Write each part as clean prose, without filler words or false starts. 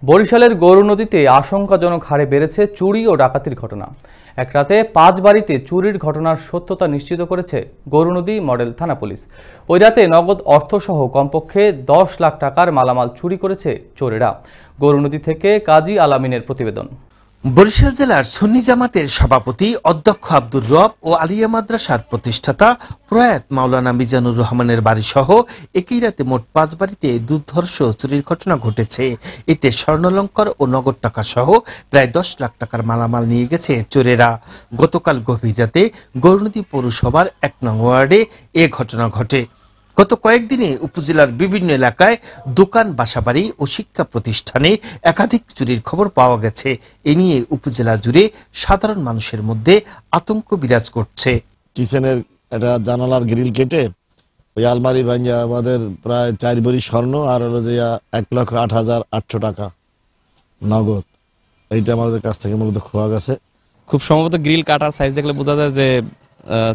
বরিশালের গরু নদীতে আশঙ্কাজনক হারে বেড়েছে চুরি ও ডাকাতির ঘটনা। এক রাতে 5 বাড়িতে চুরির ঘটনার সত্যতা নিশ্চিত করেছে গরুনদী মডেল থানা পুলিশ। ওই রাতে নগদ অর্থসহ কমপক্ষে 10 লাখ টাকার মালামাল চুরি করেছে চোরেরা। গরুনদী থেকে কাজী আলামিনের প্রতিবেদন। বরিশাল জেলার সুন্নি জামাতের সভাপতি অধ্যক্ষ আব্দুর রব ও আলিয়া মাদ্রাসার প্রতিষ্ঠাতা প্রয়াত মাওলানা মিজানুর রহমানের বাড়িসহ একই রাতে মোট 5 বাড়িতে দুর্ধর্ষ চুরির ঘটনা ঘটেছে। এতে স্বর্ণালংকার ও নগদ টাকা সহ প্রায় 10 লাখ টাকার মালামাল নিয়ে গেছে চোরেরা। গতকাল গভীর রাতে গরুনদী পৌরসভার 1 নং ওয়ার্ডে এ ঘটনা ঘটে। গত কয়েকদিনে উপজেলার বিভিন্ন এলাকায় দোকান, বাসাবাড়ি ও শিক্ষা প্রতিষ্ঠানে একাধিক চুরির খবর পাওয়া গেছে। এ নিয়ে উপজেলা জুড়ে সাধারণ মানুষের মধ্যে আতঙ্ক বিরাজ করছে। কিচেনের একটা জানালার গ্রিল কেটে ওই আলমারি ভাঙিয়া আমাদের প্রায় 4 ভরি স্বর্ণ আর হলো যে 1,08,800 টাকা নগদ, এইটা আমাদের কাছ থেকে মূলত খোয়া গেছে। খুব সম্ভবত গ্রিল কাটার সাইজ দেখলে বোঝা যায় যে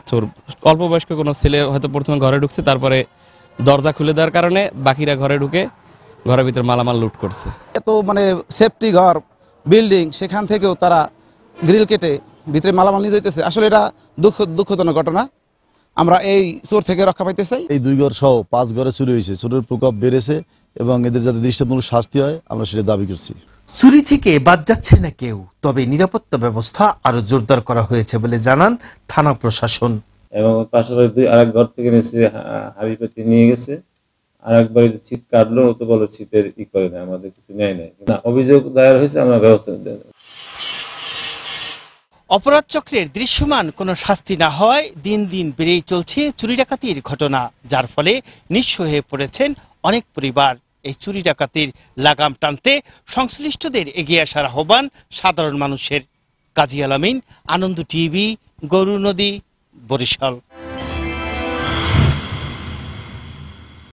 চোর অল্প বয়স্ক কোনো ছেলে হয়তো প্রথমে ঘরে ঢুকছে, তারপরে দরজা খুলে দেওয়ার কারণে বাকিরা ঘরে ঢুকে ঘরের ভিতরে মালামাল লুট করছে। এত সেফটি ঘর বিল্ডিং, সেখান থেকেও তারা গ্রিল কেটে ভিতরে মালামাল নিয়ে যাইতেছে। আসলে এটা দুঃখজনক ঘটনা। আমরা এই চোর থেকে রক্ষা পাইতে চাই। এই 2 ঘর সহ 5 ঘরে চুরি হয়েছে। চোরের প্রকোপ বেড়েছে এবং এদের যাতে দৃষ্টান্তমূলক শাস্তি হয় আমরা সেটা দাবি করছি। চুরি থেকে বাদ যাচ্ছে না কেউ, তবে নিরাপত্তা ব্যবস্থা আরো জোরদার করা হয়েছে বলে জানান থানা প্রশাসন। এবং পাশাপাশি আরেক ঘর থেকে হাবিপাতি নিয়ে গেছে, আরেকবার ছিট কাটলো, তো বলো ছিটের করে না, আমাদের কিছু নেয় নাই না, অভিযোগ দায়ের হয়েছে, আমরা ব্যবস্থা নেব। অপরাধ চক্রের দৃশ্যমান কোনো শাস্তি না হয় দিন দিন বেড়েই চলছে চুরি ডাকাতির ঘটনা, যার ফলে নিঃস্ব হয়ে পড়েছেন অনেক পরিবার। এই চুরি ডাকাতির লাগাম টানতে সংশ্লিষ্টদের এগিয়ে আসার আহ্বান সাধারণ মানুষের। কাজী আলামিন, আনন্দ টিভি, গরুনদী, বরিশাল।